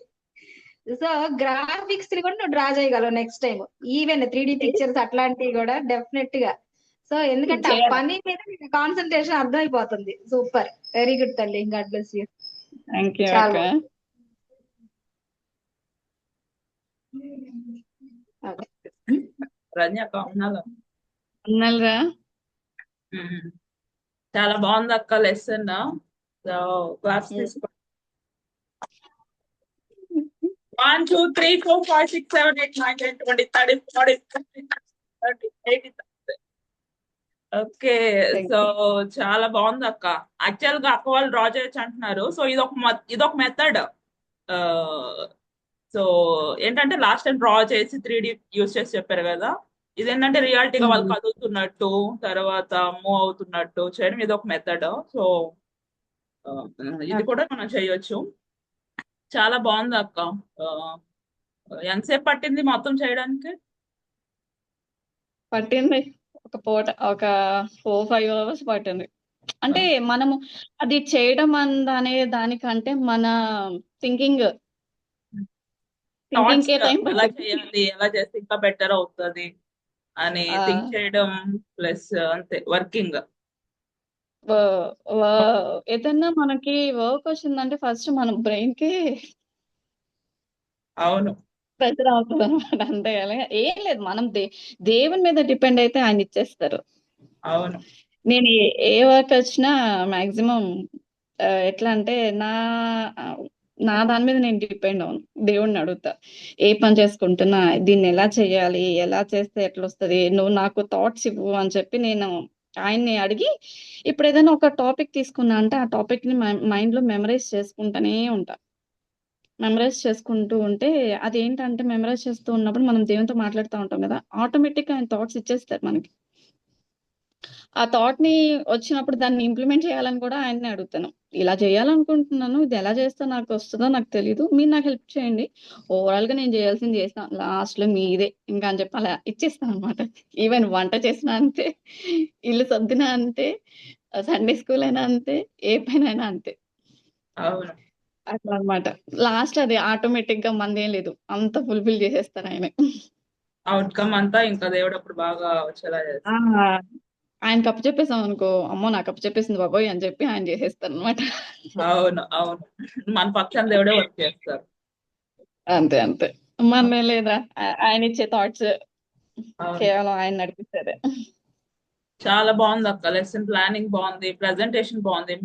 సో గ్రాఫిక్స్ ని కూడా నువ్వు డ్రా చేయగలవు next time. Even 3D pictures అట్లాంటివి కూడా డెఫినెట్ గా. సో ఎందుకంటే ఆ పని మీద నీకు కాన్సన్ట్రేషన్ అర్థమైపోతుంది. సూపర్, వెరీ గుడ్ తల్లి. God bless you. Thank you చాలా అక్క. రజనీ అక్క ఉన్నారా? అన్నారా చాలా బాగుంది అక్క లెసన్. సో క్లాప్స్ తీసుకోండి. 1 2 3 4 5 6 7 8 9 10 20 30 40 50 30 80. ఓకే. Thank so you. చాలా బాగుంది అక్క. యాక్చువల్ గా అక్క వాళ్ళు డ్రా చేయొచ్చు అంటున్నారు. సో ఇదొక మెథడ్. సో ఏంటంటే లాస్ట్ టైం డ్రా చేసి 3D యూస్ చేసి చెప్పారు కదా. ఇదేంటంటే రియాలిటీగా వాళ్ళు కదులుతున్నట్టు తర్వాత మూవ్ అవుతున్నట్టు చేయడం ఇది ఒక మెథడ్. సో ఇది కూడా మనం చేయొచ్చు. చాలా బాగుంది అక్క. ఎంతసేపు పట్టింది మొత్తం చేయడానికి? పట్టింది ఒక 4-5 అవర్స్ పట్టింది. అంటే మనము అది చేయడం అనే దానికంటే మన థింకింగ్ థాట్స్ కే టైం ఎలా పట్టింది. చేయాలి, ఎలా చేస్తే ఇంకా బెటర్ అవుతుంది అని ఆ, థింక్ చేయడం ప్లస్ అంతే వర్కింగ్. ఏదన్నా మనకి వర్క్ వచ్చిందంటే ఫస్ట్ మన బ్రెయిన్ కి అవును ప్రెషర్ అవుతుంది అనమాట. అంతే ఏం లేదు, మనం దేవుని మీద డిపెండ్ అయితే ఆయన ఇచ్చేస్తారు. అవును నేను ఏ వర్క్ వచ్చినా మాక్సిమం ఎట్లా అంటే నా దాని మీద నేను డిపెండ్ అవును. దేవుణ్ణి అడుగుతా, ఏ పని చేసుకుంటున్నా దీన్ని ఎలా చేయాలి, ఎలా చేస్తే ఎట్లా వస్తుంది, నువ్వు నాకు థాట్స్ ఇవ్వు అని చెప్పి నేను ఆయన్ని అడిగి, ఇప్పుడు ఏదైనా ఒక టాపిక్ తీసుకున్నా అంటే ఆ టాపిక్ ని మైండ్ లో మెమరైజ్ చేసుకుంటానే ఉంటా. మెమరైజ్ చేసుకుంటూ ఉంటే అదేంటంటే మెమరైజ్ చేస్తూ ఉన్నప్పుడు మనం దేవునితో మాట్లాడుతూ ఉంటాం కదా, ఆటోమేటిక్ గా ఆయన థాట్స్ ఇచ్చేస్తారు మనకి. ఆ థాట్ ని వచ్చినప్పుడు దాన్ని ఇంప్లిమెంట్ చేయాలని కూడా ఆయన్ని అడుగుతాను. ఇలా చేయాలనుకుంటున్నాను, ఇది ఎలా చేస్తే నాకు వస్తుందో నాకు తెలీదు, మీరు నాకు హెల్ప్ చేయండి. ఓవరాల్ గా నేను చేయాల్సింది చేస్తాను, లాస్ట్ లో మీదే ఇంకా అని చెప్పి అలా ఇచ్చేస్తాను అనమాట. ఈవెన్ వంట చేసినా అంతే, ఇల్లు సర్దినా అంతే, సండే స్కూల్ అయినా అంతే, ఏ పనైనా అంతే. అవును అట్లా అనమాట. లాస్ట్ అది ఆటోమేటిక్ గా మందేం లేదు, అంత ఫుల్ఫిల్ చేసేస్తారు ఆయన. అవుట్కమ్ అంతా ఇంకా దేవుడు అప్పుడు బాగా వచ్చేలా ఆ, చేస్తారు. ఆయనకి అప్పచెప్పేసాం అనుకో, అమ్మో నాకు అప్పచెప్పేసింది బాబోయ్ అని చెప్పి ఆయన చేసేస్తారు అనమాట. అవును అవును మన పక్షాన దేవుడే వర్క్ చేస్తారు. అంతే అంతే. మన లేదా ఆయన ఇచ్చే థాట్స్ అవును కేవలం ఆయన నడిపిస్తారే. చాలా బాగుంది అక్క. లెసన్ ప్లానింగ్ బాగుంది, ప్రెజెంటేషన్ బాగుంది.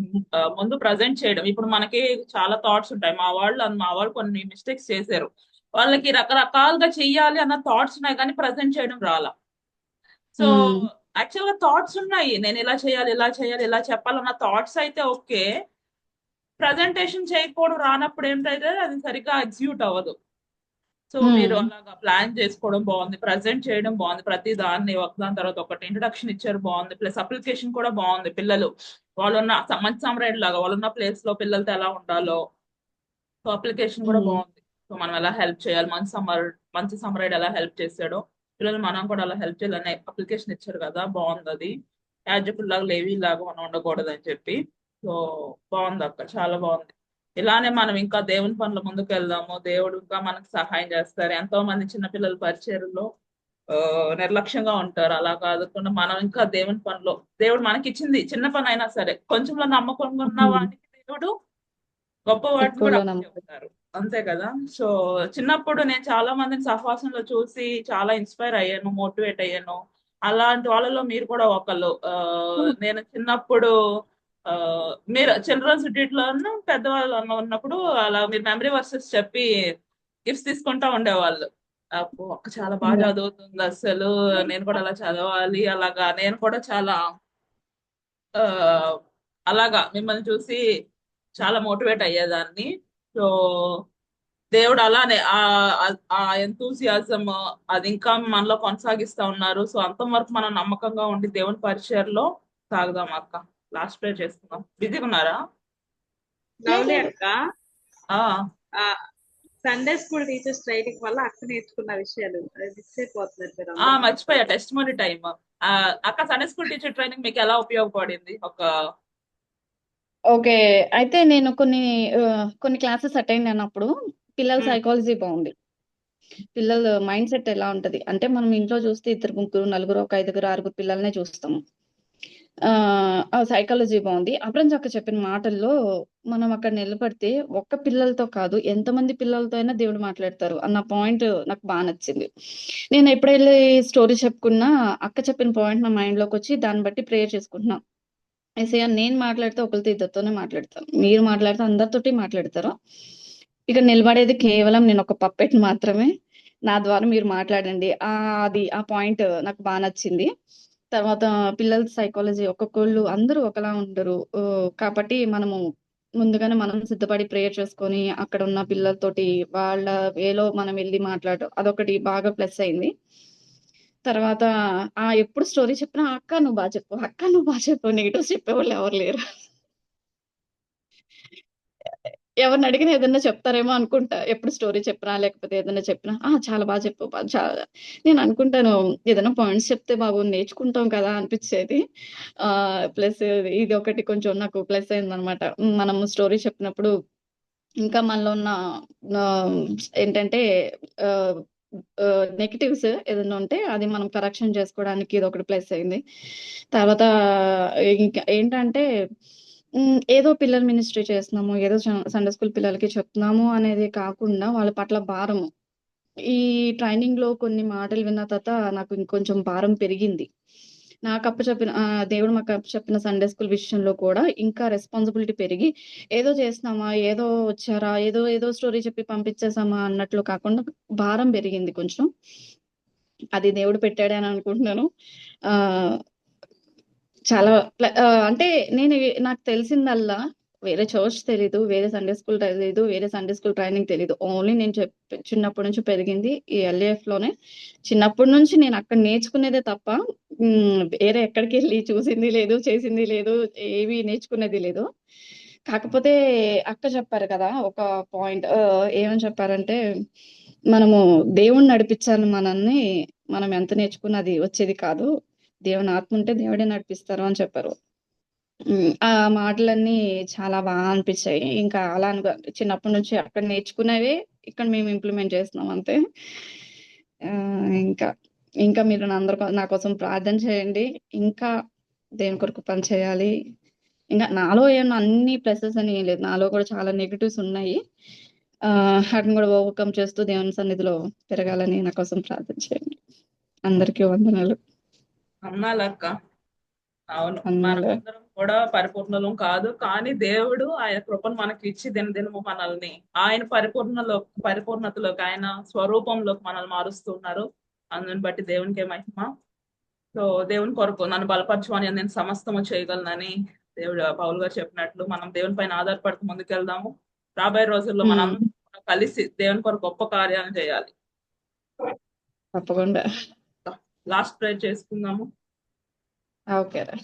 ముందు ప్రజెంట్ చేయడం. ఇప్పుడు మనకి చాలా థాట్స్ ఉంటాయి. మా వాళ్ళు కొన్ని మిస్టేక్స్ చేశారు. వాళ్ళకి రకరకాలుగా చెయ్యాలి అన్న థాట్స్ ఉన్నాయి కానీ ప్రజెంట్ చేయడం రాలా. సో ఉమ్, యాక్చువల్ గా థాట్స్ ఉన్నాయి, నేను ఇలా చేయాలి ఇలా చేయాలి ఇలా చెప్పాలన్న థాట్స్ అయితే ఓకే. ప్రజెంటేషన్ చేయకపోవడం రానప్పుడు ఏంటంటే అది సరిగ్గా ఎగ్జిక్యూట్ అవ్వదు. సో మీరు ఉమ్, అలాగా ప్లాన్ చేసుకోవడం బాగుంది, ప్రజెంట్ చేయడం బాగుంది, ప్రతి దాన్ని ఒకదాని తర్వాత ఒకటి ఇంట్రడక్షన్ ఇచ్చారు బాగుంది, ప్లస్ అప్లికేషన్ కూడా బాగుంది. పిల్లలు వాళ్ళున్న మంచి సమ్మరైడ్ లాగా వాళ్ళున్న ప్లేస్ లో పిల్లలతో ఎలా ఉండాలో, సో అప్లికేషన్ కూడా ఉమ్, బాగుంది. సో మనం ఎలా హెల్ప్ చేయాలి, మంచి సమ్మరైడ్ ఎలా హెల్ప్ చేశాడో పిల్లలు మనం కూడా అలా హెల్ప్ చేయాలని అప్లికేషన్ ఇచ్చారు కదా, బాగుంది అది. యాజకుల్లాగా లేవి లాగా మనం ఉండకూడదు అని చెప్పి. సో బాగుంది అక్క, చాలా బాగుంది. ఇలానే మనం ఇంకా దేవుని పనుల ముందుకు వెళ్దాము, దేవుడు ఇంకా మనకు సహాయం చేస్తారు. ఎంతో మంది చిన్నపిల్లల పరిచర్లో నిర్లక్ష్యంగా ఉంటారు. అలా కాకుండా మనం ఇంకా దేవుని పనిలో, దేవుడు మనకి ఇచ్చింది చిన్న పని అయినా సరే కొంచెంలో నమ్మకం ఉన్న ఉమ్. వానికి దేవుడు గొప్ప వాటిని కూడా ఎక్కువలో నమ్మకం. అప్పచెప్తారు. అంతే కదా. సో చిన్నప్పుడు నేను చాలా మందిని సహవాసంలో చూసి చాలా ఇన్స్పైర్ అయ్యాను, మోటివేట్ అయ్యాను. అలాంటి వాళ్ళలో మీరు కూడా ఒకళ్ళు. నేను చిన్నప్పుడు ఆ, మీరు చిల్డ్రన్స్ లో పెద్దవాళ్ళు ఉన్నప్పుడు అలా మీరు మెమరీ వర్సెస్ చెప్పి గిఫ్ట్స్ తీసుకుంటా ఉండేవాళ్ళు. అబ్బో, అక్క చాలా బాగా ఉమ్, చదువుతుంది అసలు, నేను కూడా అలా చదవాలి అలాగా. నేను కూడా చాలా ఆ అలాగా మిమ్మల్ని చూసి చాలా మోటివేట్ అయ్యేదాన్ని. సో దేవుడు అలానే ఆ ఎంతూసియాజం అది ఇంకా మనలో కొనసాగిస్తా ఉన్నారు. సో అంతం వరకు మనం నమ్మకంగా ఉండి దేవుని పరిచయలో సాగుదాం అక్క. లాస్ట్ ప్రే చేసుకుందాం. బిజీగా ఉన్నారా? లవ్లీ అక్క, ఆ సండే స్కూల్ టీచర్స్ ట్రైనింగ్ వల్ల అక్క నేర్చుకున్న విషయాలు అది మిస్ అయిపోతున్నారు మీరు ఆ అందరూ. మర్చిపోయా, టెస్ట్ మనీ టైం. అక్క సండే స్కూల్ టీచర్ ట్రైనింగ్ మీకు ఎలా ఉపయోగపడింది? ఓకే. అయితే నేను కొన్ని క్లాసెస్ అటెండ్ అయినప్పుడు పిల్లల ఉమ్, సైకాలజీ బాగుంది. పిల్లల మైండ్ సెట్ ఎలా ఉంటది అంటే, మనం ఇంట్లో చూస్తే 2 ముగ్గురు నలుగురు ఒక 5 6 పిల్లల్నే చూస్తాము. ఆ సైకాలజీ బాగుంది. అబ్రంచక్క చెప్పిన మాటల్లో మనం అక్కడ నిలబడితే ఒక్క పిల్లలతో కాదు, ఎంతమంది పిల్లలతో అయినా దేవుడు మాట్లాడతారు అన్న పాయింట్ నాకు బాగా నచ్చింది. నేను ఎప్పుడెళ్ళి స్టోరీ చెప్పుకున్నా అక్క చెప్పిన పాయింట్ నా మైండ్ లోకి వచ్చి దాన్ని బట్టి ప్రేయర్ చేసుకుంటున్నా. ఏసయ్య నేను మాట్లాడితే ఒకరితో ఇద్దరితోనే మాట్లాడతాను. మీరు మాట్లాడితే అందరితోటి మాట్లాడతారు. ఇక నిలబడేది కేవలం నేను ఒక పప్పెట్ మాత్రమే. నా ద్వారా మీరు మాట్లాడండి. అది ఆ పాయింట్ నాకు బా నచ్చింది. తర్వాత పిల్లల సైకాలజీ ఒక్కొక్కళ్ళు అందరూ ఒకలా ఉండరు. కాబట్టి మనము ముందుగానే మనం సిద్ధపడి ప్రేయర్ చేసుకొని అక్కడ ఉన్న పిల్లలతోటి వాళ్ళ వేలో మనం వెళ్లి మాట్లాడడం అదొకటి బాగా ప్లస్ అయింది. తర్వాత ఎప్పుడు స్టోరీ చెప్పినా అక్క నువ్వు బాగా చెప్పు, అక్క నువ్వు బాగా చెప్పు, నెగిటివ్స్ చెప్పేవాళ్ళు ఎవరు లేరు. ఎవరిని అడిగినా ఏదన్నా చెప్తారేమో అనుకుంటా. ఎప్పుడు స్టోరీ చెప్పినా, లేకపోతే ఏదన్నా చెప్పినా, చాలా బాగా చెప్పావు. నేను అనుకుంటాను ఏదైనా పాయింట్స్ చెప్తే బాబు నేర్చుకుంటాం కదా అనిపిచ్చేది. ప్లస్ ఇది ఒకటి కొంచెం నాకు ప్లస్ అయిందనమాట. మనము స్టోరీ చెప్పినప్పుడు ఇంకా మనలో ఉన్న ఆహ్, ఏంటంటే ఆహ్, నెగెటివ్స్ ఏదన్నా ఉంటే అది మనం కరెక్షన్ చేసుకోవడానికి ఇదొకటి ప్లస్ అయింది. తర్వాత ఇంకా ఏంటంటే ఏదో పిల్లల మినిస్ట్రీ చేస్తున్నాము, ఏదో సండే స్కూల్ పిల్లలకి చెప్తున్నాము అనేది కాకుండా వాళ్ళ పట్ల భారము. ఈ ట్రైనింగ్‌లో కొన్ని మాటలు విన్న తర్వాత నాకు ఇంకొంచెం భారం పెరిగింది. దేవుడు మాకు అప్పచెప్పిన సండే స్కూల్ విషయంలో కూడా ఇంకా రెస్పాన్సిబిలిటీ పెరిగి, ఏదో చేస్తున్నామా, ఏదో వచ్చారా, ఏదో స్టోరీ చెప్పి పంపించేసామా అన్నట్లు కాకుండా భారం పెరిగింది కొంచెం. అది దేవుడు పెట్టాడే అని అనుకుంటున్నాను. ఆహ్, చాలా అంటే నాకు తెలిసిందల్లా వేరే చర్చ్ తెలీదు. వేరే సండే స్కూల్ తెలీదు. వేరే సండే స్కూల్ ట్రైనింగ్ తెలీదు. ఓన్లీ నేను చిన్నప్పటి నుంచి పెరిగింది ఈ ఎల్ఏఎఫ్‌లోనే. చిన్నప్పటి నుంచి నేను అక్కడ నేర్చుకునేదే తప్ప వేరే ఎక్కడికెళ్ళి చూసింది లేదు, చేసింది లేదు, ఏవి నేర్చుకునేది లేదు. కాకపోతే అక్క చెప్పారు కదా! ఒక పాయింట్ ఏమని చెప్పారంటే, మనము దేవుడు నడిపించాలి మనల్ని. మనం ఎంత నేర్చుకున్నా అది వచ్చేది కాదు. దేవుని ఆత్మ ఉంటే దేవుడే నడిపిస్తారు అని చెప్పారు. ఆ మాటలన్నీ చాలా అనిపిచ్చాయి. ఇంకా అలా చిన్నప్పటి నుంచి అక్కడ నేర్చుకున్నవే ఇక్కడ మేము ఇంప్లిమెంట్ చేస్తున్నాం అంతే. ఇంకా ఇంకా మీరు నా కోసం ప్రార్థన చేయండి. ఇంకా దేవుని కొరకు పని చేయాలి. ఇంకా నాలో ఏమన్నా అన్ని ప్లసెస్ అని ఏం లేదు. నాలో కూడా చాలా నెగెటివ్స్ ఉన్నాయి. వాటిని కూడా ఓవర్‌కమ్ చేస్తూ దేవుని సన్నిధిలో పెరగాలని నా కోసం ప్రార్థన చేయండి. అందరికీ వందనాలు. అన్నాలక్క. అవును. వందనాలు. మనమందరం కూడా పరిపూర్ణులం కాదు. కానీ దేవుడు ఆయన కృపను మనకి ఇచ్చి దినదినము మనల్ని ఆయన పరిపూర్ణతలోకి ఆయన స్వరూపంలోకి మనల్ని మారుస్తున్నారు. అందుని బట్టి దేవునికే మహిమ. సో దేవుని కొరకు నన్ను బలపరచమని నేను సమస్తము చేయగలనని దేవుడు పౌలు గారు చెప్పినట్లు మనం దేవుని పైన ఆధారపడుతూ ముందుకెళ్దాము. రాబోయే రోజుల్లో మనం కలిసి దేవుని కొరకు గొప్ప కార్యాలను చేయాలి. తప్పకుండా. లాస్ట్ ప్రేయర్ చేసుకుందాము. ఓకే రా.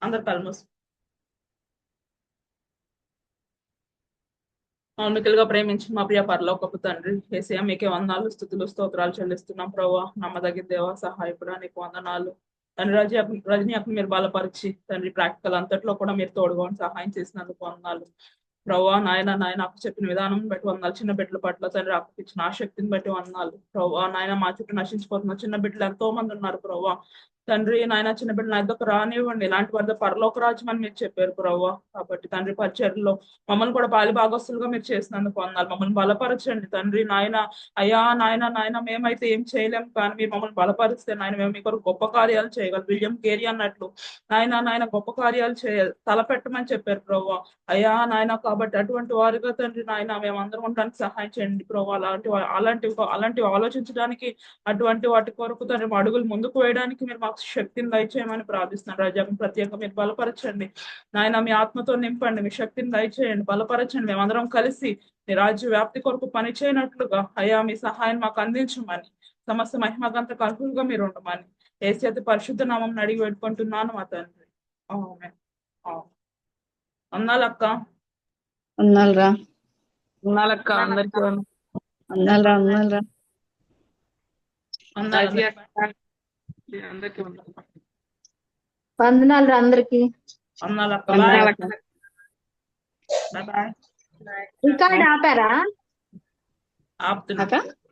అందరు కల్మూసు. మౌనికలుగా ప్రేమించి మా ప్రియ పరలోకపు తండ్రి యేసయ్య మీకే వందనాలు, స్తుతులు, స్తోత్రాలు చెల్లిస్తున్నాం ప్రభా. నమ్మదగిన దేవ సహాయకుడా నీకు వందనాలు తండ్రి. రజని అక్కడ మీరు బలపరిచి తండ్రి ప్రాక్టికల్ అంతట్లో కూడా మీరు తోడుగా సహాయం చేసినందుకు వందనాలు ప్రభా. నాయన నాకు చెప్పిన విధానం బట్టి వందనాలు. చిన్న బిడ్డల పట్ల తండ్రి అక్కడికి ఇచ్చిన ఆసక్తిని బట్టి వందనాలు ప్రభా. నాయన మా చుట్టూ నశించిపోతున్న చిన్న బిడ్డలు ఎంతో మంది ఉన్నారు ప్రభా. తండ్రి నాయన చిన్న బిడ్డలు నా ఇద్దరు రానివ్వండి, ఇలాంటి వారితో పరలోక రాజ్యం అని మీరు చెప్పారు ప్రభా. కాబట్టి తండ్రి పరిచర్లో మమ్మల్ని కూడా పాలి భాగస్తులుగా మీరు చేసినందుకు వందనాలు. మమ్మల్ని బలపరచండి తండ్రి. నాయన అయ్యా నాయన మేమైతే ఏం చేయలేము, కానీ మీరు మమ్మల్ని బలపరిస్తే నాయన మేము మీ కొరకు గొప్ప కార్యాలు చేయగలం. విలియం కేరీ అన్నట్లు నాయన గొప్ప కార్యాలు చేయాలి తలపెట్టమని చెప్పారు ప్రభా. అయ్యా నాయన కాబట్టి అటువంటి వారిగా తండ్రి నాయన మేమందరం ఉండడానికి సహాయం చేయండి ప్రభా. అలాంటివి ఆలోచించడానికి, అటువంటి వాటి కొరకు తండ్రి మా అడుగులు ముందుకు వేయడానికి మీరు మాకు శక్తిని దయచేయమని ప్రార్థిస్తున్నాను. రాజా ప్రత్యేకంగా మీరు బలపరచండి నాయన. మీ ఆత్మతో నింపండి, మీ శక్తిని దయచేయండి, బలపరచండి. మేమందరం కలిసి మీ రాజ్య వ్యాప్తి కొరకు పని చేయనట్లుగా అయ్యా మీ సహాయం మాకు అందించమని, సమస్త మహిమగంత కల్పులుగా మీరు ఉండమని యేసు పరిశుద్ధ నామం అడిగి పెట్టుకుంటున్నాను మా తండ్రి. అన్నాలక్క. అన్నాలరా. ఉన్నాలక్క. అందరికీ అన్నాలరా. అందరికీ వందనాలు అందరికి. అన్నాలక్క. బాయ్. రికార్డ్ ఆపారా? ఆపుతున్నా.